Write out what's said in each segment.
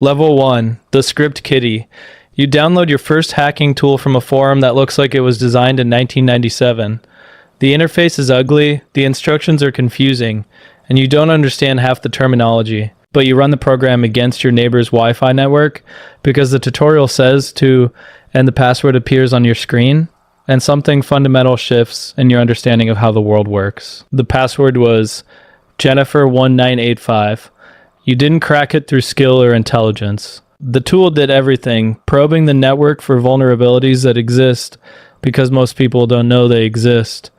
Level 1, the Script Kiddie. You download your first hacking tool from a forum that looks like it was designed in 1997. The interface is ugly, the instructions are confusing, and you don't understand half the terminology. But you run the program against your neighbor's Wi-Fi network because the tutorial says to, and the password appears on your screen, and something fundamental shifts in your understanding of how the world works. The password was Jennifer1985. You didn't crack it through skill or intelligence. The tool did everything, probing the network for vulnerabilities that exist because most people don't know they exist,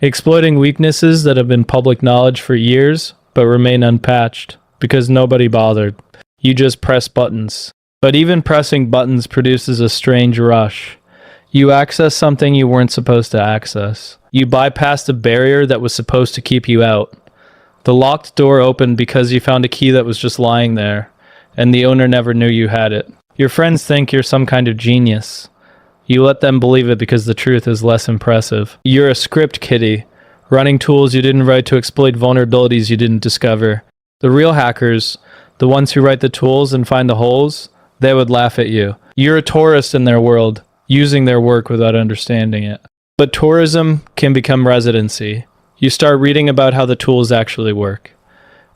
exploiting weaknesses that have been public knowledge for years but remain unpatched because nobody bothered. You just press buttons. But even pressing buttons produces a strange rush. You access something you weren't supposed to access. You bypassed a barrier that was supposed to keep you out. The locked door opened because you found a key that was just lying there, and the owner never knew you had it. Your friends think you're some kind of genius. You let them believe it because the truth is less impressive. You're a script kiddie, running tools you didn't write to exploit vulnerabilities you didn't discover. The real hackers, the ones who write the tools and find the holes, they would laugh at you. You're a tourist in their world, using their work without understanding it. But tourism can become residency. You start reading about how the tools actually work.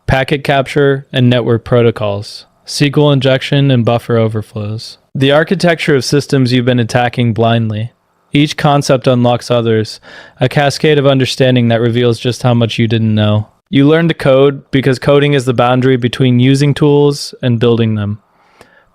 Packet capture and network protocols. SQL injection and buffer overflows. The architecture of systems you've been attacking blindly. Each concept unlocks others, a cascade of understanding that reveals just how much you didn't know. You learn to code because coding is the boundary between using tools and building them.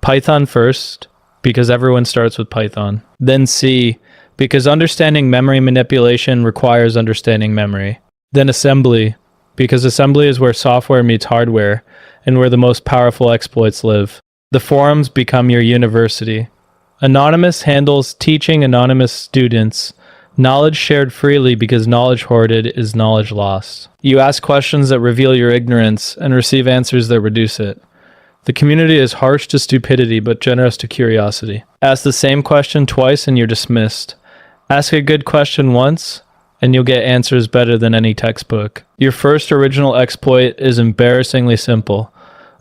Python first, because everyone starts with Python. Then C, because understanding memory manipulation requires understanding memory. Then assembly, because assembly is where software meets hardware and where the most powerful exploits live. The forums become your university. Anonymous handles teaching anonymous students. Knowledge shared freely because knowledge hoarded is knowledge lost. You ask questions that reveal your ignorance and receive answers that reduce it. The community is harsh to stupidity but generous to curiosity. Ask the same question twice and you're dismissed. Ask a good question once and you'll get answers better than any textbook. Your first original exploit is embarrassingly simple.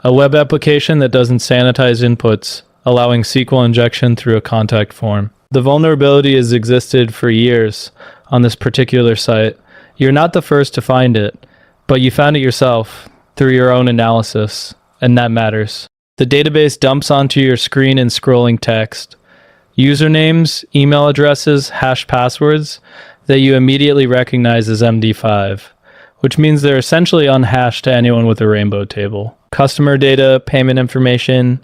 A web application that doesn't sanitize inputs, allowing SQL injection through a contact form. The vulnerability has existed for years on this particular site. You're not the first to find it, but you found it yourself through your own analysis, and that matters. The database dumps onto your screen in scrolling text. Usernames, email addresses, hash passwords that you immediately recognize as MD5, which means they're essentially unhashed to anyone with a rainbow table. Customer data, payment information,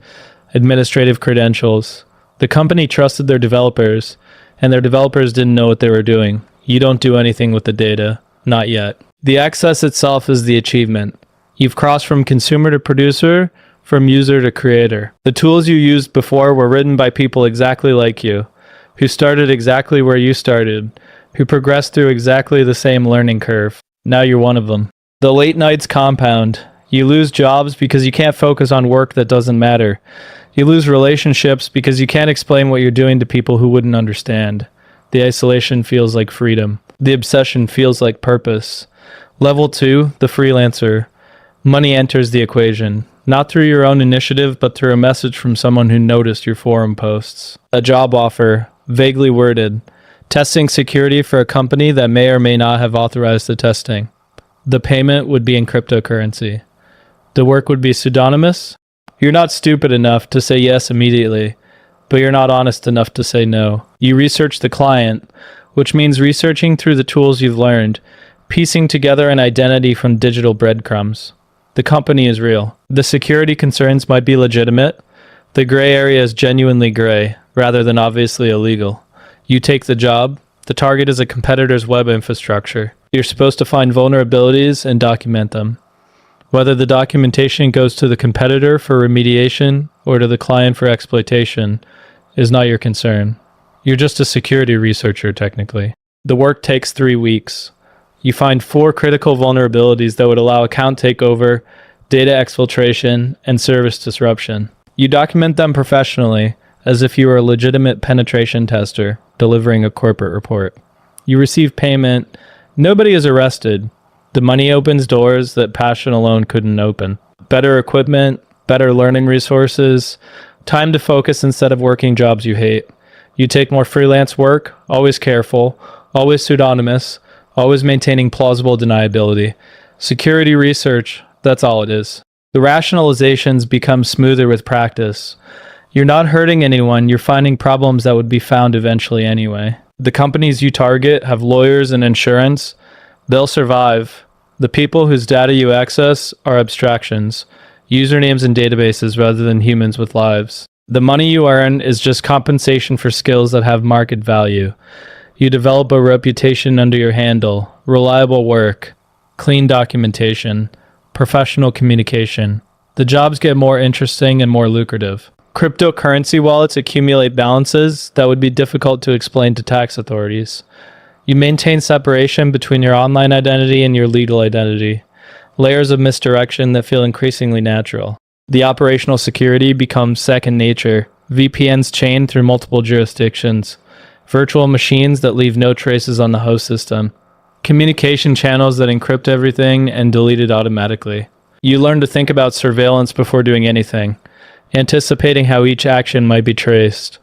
administrative credentials. The company trusted their developers, and their developers didn't know what they were doing. You don't do anything with the data. Not yet. The access itself is the achievement. You've crossed from consumer to producer, from user to creator. The tools you used before were written by people exactly like you, who started exactly where you started, who progressed through exactly the same learning curve. Now you're one of them. The late nights compound. You lose jobs because you can't focus on work that doesn't matter. You lose relationships because you can't explain what you're doing to people who wouldn't understand. The isolation feels like freedom. The obsession feels like purpose. Level 2, the freelancer. Money enters the equation, not through your own initiative, but through a message from someone who noticed your forum posts. A job offer, vaguely worded. Testing security for a company that may or may not have authorized the testing. The payment would be in cryptocurrency. The work would be pseudonymous. You're not stupid enough to say yes immediately, but you're not honest enough to say no. You research the client, which means researching through the tools you've learned, piecing together an identity from digital breadcrumbs. The company is real. The security concerns might be legitimate. The gray area is genuinely gray, rather than obviously illegal. You take the job. The target is a competitor's web infrastructure. You're supposed to find vulnerabilities and document them. Whether the documentation goes to the competitor for remediation or to the client for exploitation is not your concern. You're just a security researcher, technically. The work takes 3 weeks. You find 4 critical vulnerabilities that would allow account takeover, data exfiltration, and service disruption. You document them professionally, as if you were a legitimate penetration tester delivering a corporate report. You receive payment. Nobody is arrested. The money opens doors that passion alone couldn't open. Better equipment, better learning resources, time to focus instead of working jobs you hate. You take more freelance work, always careful, always pseudonymous, always maintaining plausible deniability. Security research, that's all it is. The rationalizations become smoother with practice. You're not hurting anyone, you're finding problems that would be found eventually anyway. The companies you target have lawyers and insurance. They'll survive. The people whose data you access are abstractions, usernames and databases rather than humans with lives. The money you earn is just compensation for skills that have market value. You develop a reputation under your handle, reliable work, clean documentation, professional communication. The jobs get more interesting and more lucrative. Cryptocurrency wallets accumulate balances that would be difficult to explain to tax authorities. You maintain separation between your online identity and your legal identity, layers of misdirection that feel increasingly natural. The operational security becomes second nature, VPNs chained through multiple jurisdictions, virtual machines that leave no traces on the host system, communication channels that encrypt everything and delete it automatically. You learn to think about surveillance before doing anything, anticipating how each action might be traced,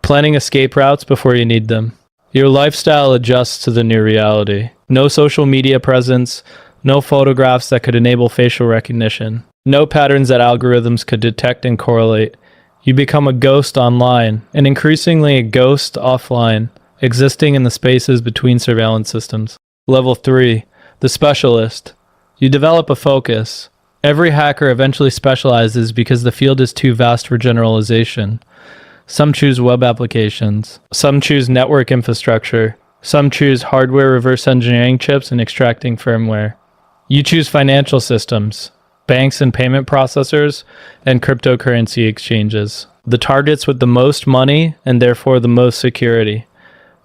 planning escape routes before you need them. Your lifestyle adjusts to the new reality. No social media presence, no photographs that could enable facial recognition, no patterns that algorithms could detect and correlate. You become a ghost online, and increasingly a ghost offline, existing in the spaces between surveillance systems. Level 3, the specialist. You develop a focus. Every hacker eventually specializes because the field is too vast for generalization. Some choose web applications. Some choose network infrastructure. Some choose hardware reverse engineering chips and extracting firmware. You choose financial systems, banks and payment processors, and cryptocurrency exchanges. The targets with the most money and therefore the most security.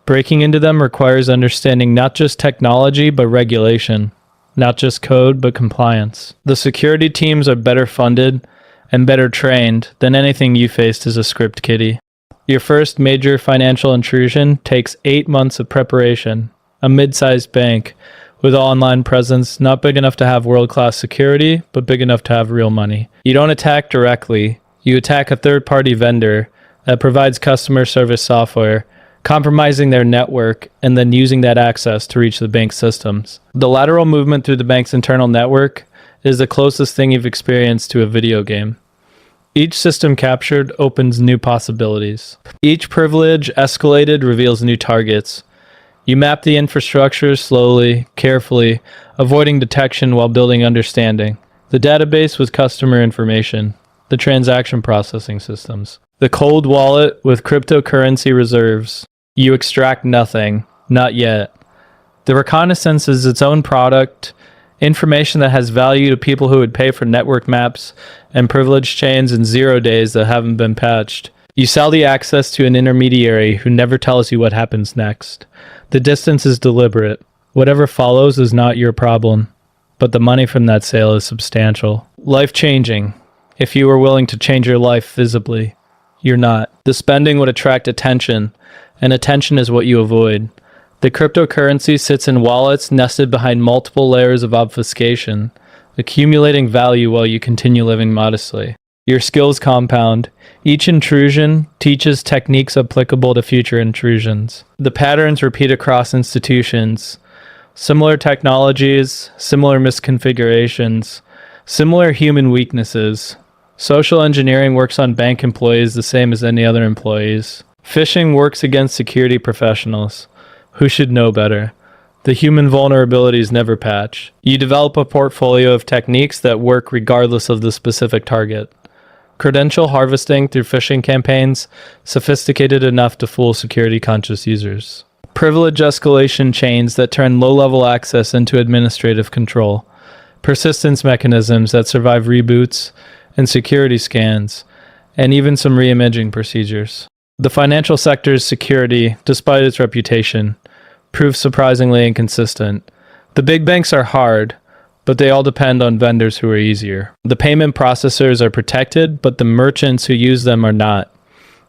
Breaking into them requires understanding not just technology but regulation, not just code but compliance. The security teams are better funded and better trained than anything you faced as a script kiddie. Your first major financial intrusion takes 8 months of preparation. A mid-sized bank with online presence, not big enough to have world-class security, but big enough to have real money. You don't attack directly. You attack a third-party vendor that provides customer service software, compromising their network and then using that access to reach the bank's systems. The lateral movement through the bank's internal network is the closest thing you've experienced to a video game. Each system captured opens new possibilities. Each privilege escalated reveals new targets. You map the infrastructure slowly, carefully, avoiding detection while building understanding. The database with customer information, the transaction processing systems, the cold wallet with cryptocurrency reserves. You extract nothing, not yet. The reconnaissance is its own product, information that has value to people who would pay for network maps and privilege chains in 0 days that haven't been patched. You sell the access to an intermediary who never tells you what happens next. The distance is deliberate. Whatever follows is not your problem, but the money from that sale is substantial. Life-changing. If you were willing to change your life visibly, you're not. The spending would attract attention, and attention is what you avoid. The cryptocurrency sits in wallets nested behind multiple layers of obfuscation, accumulating value while you continue living modestly. Your skills compound. Each intrusion teaches techniques applicable to future intrusions. The patterns repeat across institutions. Similar technologies, similar misconfigurations, similar human weaknesses. Social engineering works on bank employees the same as any other employees. Phishing works against security professionals. Who should know better? The human vulnerabilities never patch. You develop a portfolio of techniques that work regardless of the specific target. Credential harvesting through phishing campaigns, sophisticated enough to fool security-conscious users. Privilege escalation chains that turn low-level access into administrative control. Persistence mechanisms that survive reboots and security scans, and even some re-imaging procedures. The financial sector's security, despite its reputation, proves surprisingly inconsistent. The big banks are hard, but they all depend on vendors who are easier. The payment processors are protected, but the merchants who use them are not.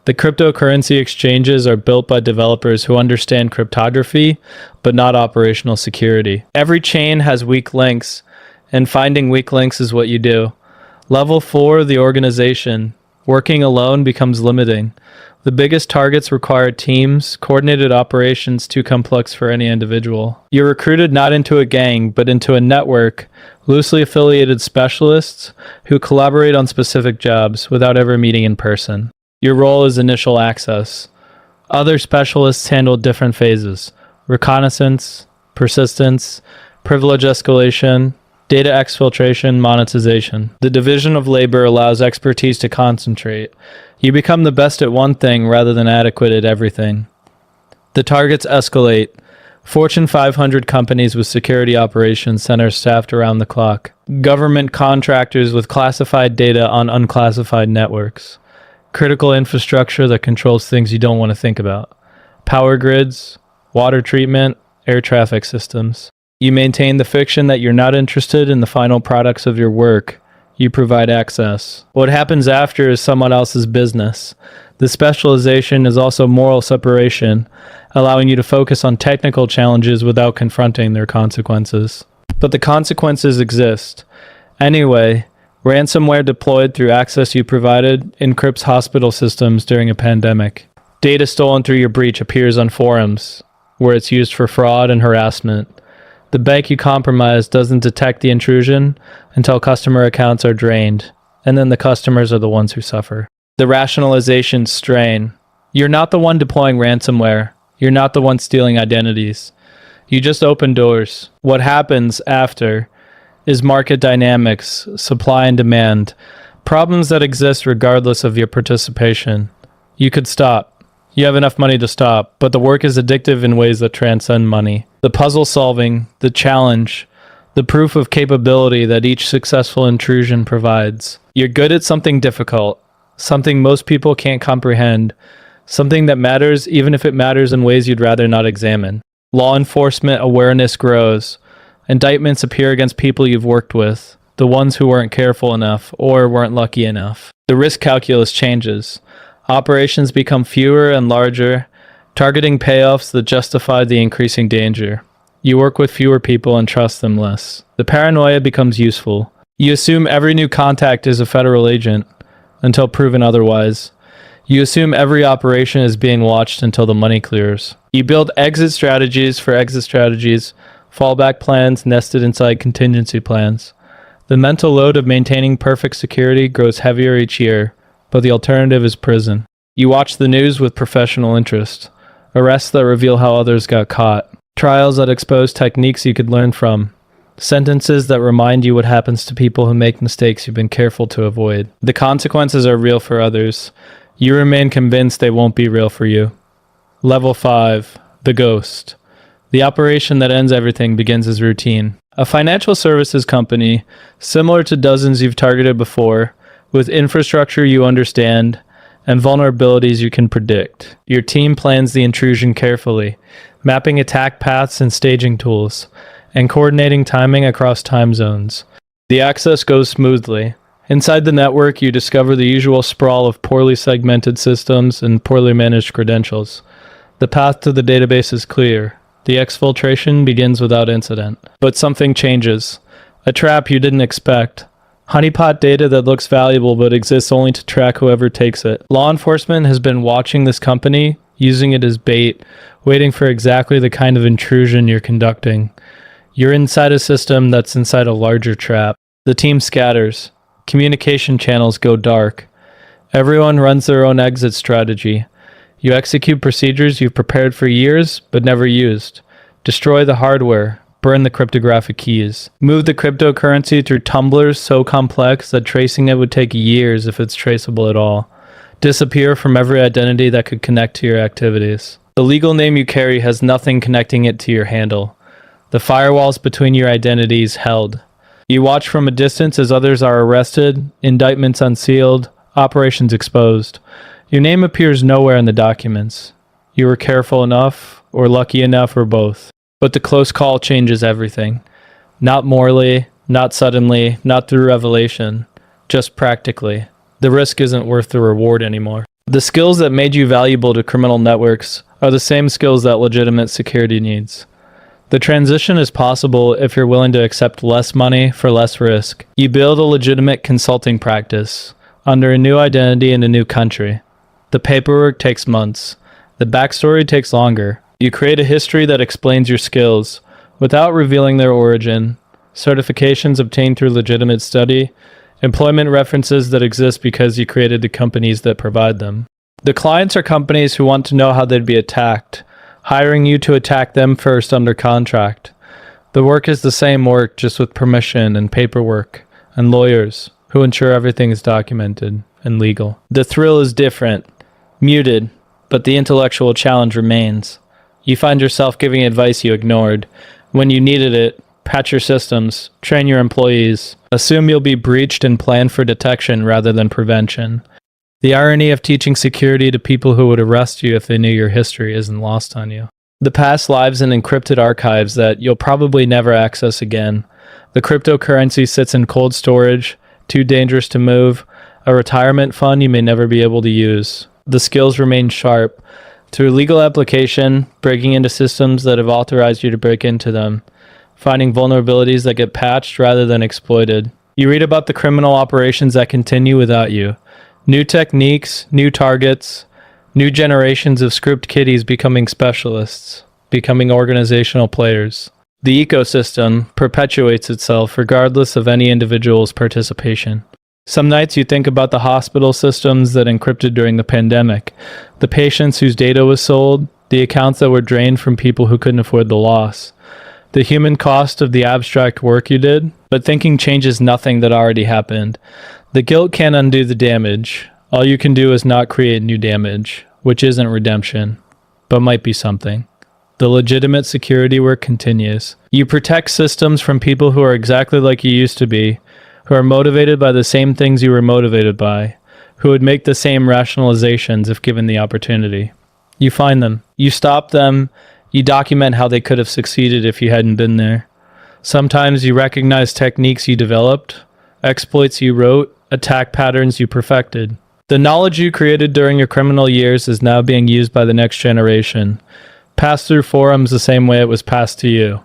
The cryptocurrency exchanges are built by developers who understand cryptography, but not operational security. Every chain has weak links, and finding weak links is what you do. Level 4, the organization. Working alone becomes limiting. The biggest targets require teams, coordinated operations too complex for any individual. You're recruited not into a gang, but into a network, loosely affiliated specialists who collaborate on specific jobs without ever meeting in person. Your role is initial access. Other specialists handle different phases: reconnaissance, persistence, privilege escalation, data exfiltration, monetization. The division of labor allows expertise to concentrate. You become the best at one thing rather than adequate at everything. The targets escalate. Fortune 500 companies with security operations centers staffed around the clock. Government contractors with classified data on unclassified networks. Critical infrastructure that controls things you don't want to think about. Power grids, water treatment, air traffic systems. You maintain the fiction that you're not interested in the final products of your work. You provide access. What happens after is someone else's business. The specialization is also moral separation, allowing you to focus on technical challenges without confronting their consequences. But the consequences exist. Anyway, ransomware deployed through access you provided encrypts hospital systems during a pandemic. Data stolen through your breach appears on forums, where it's used for fraud and harassment. The bank you compromised doesn't detect the intrusion until customer accounts are drained, and then the customers are the ones who suffer. The rationalization strain. You're not the one deploying ransomware. You're not the one stealing identities. You just open doors. What happens after is market dynamics, supply and demand, problems that exist regardless of your participation. You could stop. You have enough money to stop, but the work is addictive in ways that transcend money. The puzzle solving, the challenge, the proof of capability that each successful intrusion provides. You're good at something difficult, something most people can't comprehend, something that matters even if it matters in ways you'd rather not examine. Law enforcement awareness grows. Indictments appear against people you've worked with, the ones who weren't careful enough or weren't lucky enough. The risk calculus changes. Operations become fewer and larger, targeting payoffs that justify the increasing danger. You work with fewer people and trust them less. The paranoia becomes useful. You assume every new contact is a federal agent, until proven otherwise. You assume every operation is being watched until the money clears. You build exit strategies for exit strategies, fallback plans nested inside contingency plans. The mental load of maintaining perfect security grows heavier each year, but the alternative is prison. You watch the news with professional interest. Arrests that reveal how others got caught. Trials that expose techniques you could learn from. Sentences that remind you what happens to people who make mistakes you've been careful to avoid. The consequences are real for others. You remain convinced they won't be real for you. Level 5. The Ghost. The operation that ends everything begins as routine. A financial services company, similar to dozens you've targeted before, with infrastructure you understand, and vulnerabilities you can predict. Your team plans the intrusion carefully, mapping attack paths and staging tools, and coordinating timing across time zones. The access goes smoothly. Inside the network, you discover the usual sprawl of poorly segmented systems and poorly managed credentials. The path to the database is clear. The exfiltration begins without incident. But something changes. A trap you didn't expect. Honeypot data that looks valuable but exists only to track whoever takes it. Law enforcement has been watching this company, using it as bait, waiting for exactly the kind of intrusion you're conducting. You're inside a system that's inside a larger trap. The team scatters. Communication channels go dark. Everyone runs their own exit strategy. You execute procedures you've prepared for years but never used. Destroy the hardware. Burn the cryptographic keys. Move the cryptocurrency through tumblers so complex that tracing it would take years if it's traceable at all. Disappear from every identity that could connect to your activities. The legal name you carry has nothing connecting it to your handle. The firewalls between your identities held. You watch from a distance as others are arrested, indictments unsealed, operations exposed. Your name appears nowhere in the documents. You were careful enough, or lucky enough, or both. But the close call changes everything. Not morally, not suddenly, not through revelation, just practically. The risk isn't worth the reward anymore. The skills that made you valuable to criminal networks are the same skills that legitimate security needs. The transition is possible if you're willing to accept less money for less risk. You build a legitimate consulting practice under a new identity in a new country. The paperwork takes months. The backstory takes longer. You create a history that explains your skills without revealing their origin, certifications obtained through legitimate study, employment references that exist because you created the companies that provide them. The clients are companies who want to know how they'd be attacked, hiring you to attack them first under contract. The work is the same work, just with permission and paperwork and lawyers who ensure everything is documented and legal. The thrill is different, muted, but the intellectual challenge remains. You find yourself giving advice you ignored. When you needed it, patch your systems, train your employees, assume you'll be breached and plan for detection rather than prevention. The irony of teaching security to people who would arrest you if they knew your history isn't lost on you. The past lives in encrypted archives that you'll probably never access again. The cryptocurrency sits in cold storage, too dangerous to move, a retirement fund you may never be able to use. The skills remain sharp. Through legal application, breaking into systems that have authorized you to break into them, finding vulnerabilities that get patched rather than exploited. You read about the criminal operations that continue without you. New techniques, new targets, new generations of script kiddies becoming specialists, becoming organizational players. The ecosystem perpetuates itself regardless of any individual's participation. Some nights you think about the hospital systems that encrypted during the pandemic, the patients whose data was sold, the accounts that were drained from people who couldn't afford the loss, the human cost of the abstract work you did, but thinking changes nothing that already happened. The guilt can't undo the damage. All you can do is not create new damage, which isn't redemption, but might be something. The legitimate security work continues. You protect systems from people who are exactly like you used to be, who are motivated by the same things you were motivated by, who would make the same rationalizations if given the opportunity. You find them. You stop them. You document how they could have succeeded if you hadn't been there. Sometimes you recognize techniques you developed, exploits you wrote, attack patterns you perfected. The knowledge you created during your criminal years is now being used by the next generation, passed through forums the same way it was passed to you.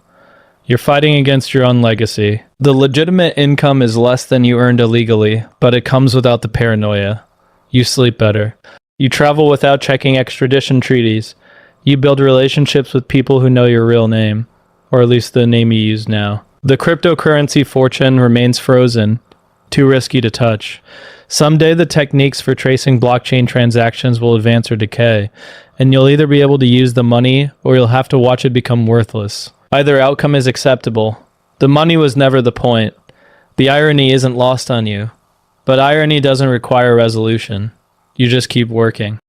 You're fighting against your own legacy. The legitimate income is less than you earned illegally, but it comes without the paranoia. You sleep better. You travel without checking extradition treaties. You build relationships with people who know your real name, or at least the name you use now. The cryptocurrency fortune remains frozen, too risky to touch. Someday the techniques for tracing blockchain transactions will advance or decay, and you'll either be able to use the money or you'll have to watch it become worthless. Either outcome is acceptable. The money was never the point. The irony isn't lost on you. But irony doesn't require resolution. You just keep working.